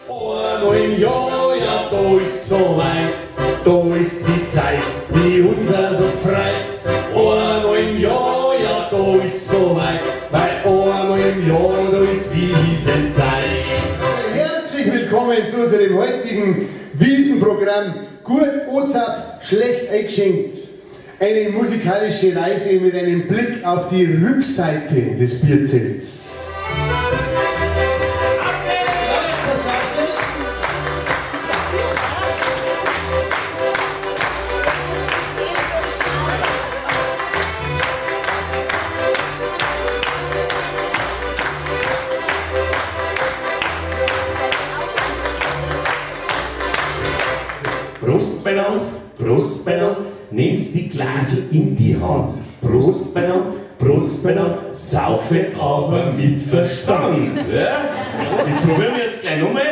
Einmal im Jahr, ja, da ist so weit, da ist die Zeit, die uns so freut. Einmal im Jahr, ja, da ist so weit, weil einmal im Jahr, da ist Wiesenzeit. Herzlich willkommen zu unserem heutigen Wiesenprogramm. Gut angezapft, schlecht eingeschenkt. Eine musikalische Reise mit einem Blick auf die Rückseite des Bierzelts. Prost beieinander, Prost beieinander, nehmt die Glasel in die Hand. Prost beieinander, saufe aber mit Verstand. Ja? Das probieren wir jetzt gleich nochmal.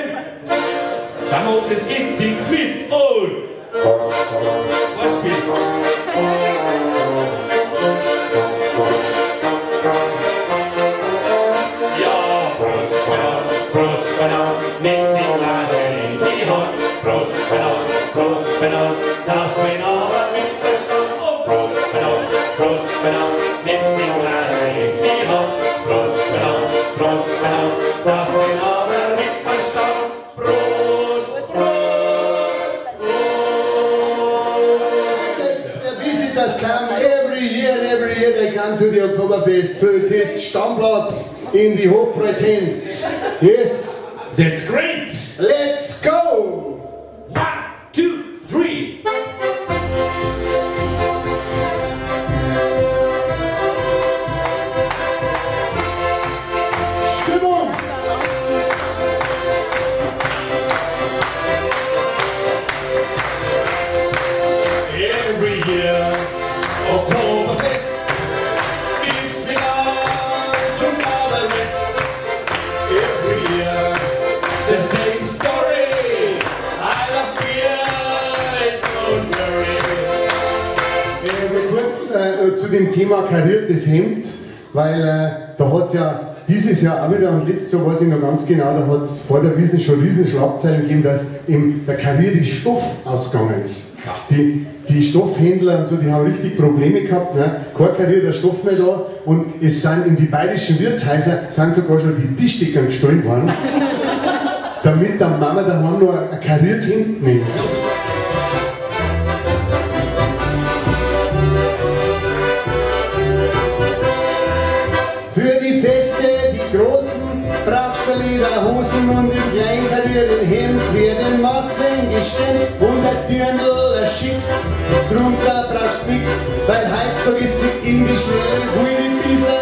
Dann es geht, singt's mit. Und was spielt? Ja, Prost beieinander, nehmt die Glasel in die Hand. Prost beieinander, saufen aber mit Verstand. Oh, Prost beieinander, nehmt die Glasel in die Hand. Prost beieinander, saufen aber mit Verstand. Prost. Der Visitor come every year they come to the Oktoberfest, to his Stammplatz in die Hofbräu-Tent. Yes, That's great. let's go! 1, 2, 3. Stimmung! Every year, Oktoberfest gives me out from all the rest. Every year, the same story. I love beer, don't worry. Kurz zu dem Thema kariertes Hemd, weil da hat es ja dieses Jahr auch wieder und letztes Jahr weiß ich noch ganz genau, da hat es vor der Wiesn schon riesen Schlagzeilen gegeben, dass eben der karierte Stoff ausgegangen ist. Ja. Die Stoffhändler und so, die haben richtig Probleme gehabt, ne? Kein karierter Stoff mehr da und es sind in die bayerischen Wirtshäuser sind sogar schon die Tischdeckern gestohlen worden, damit der Mama daheim noch ein kariertes Hemd nimmt. Für die Feste, die großen, brauchst du Lederhosen und im kleinen karierten Hemd werden Massen gestemmt und ein Dirndl, ein Schicks, drunter brauchst nix, weil heutzutage ist sie in die Schnelle, wie die Biesler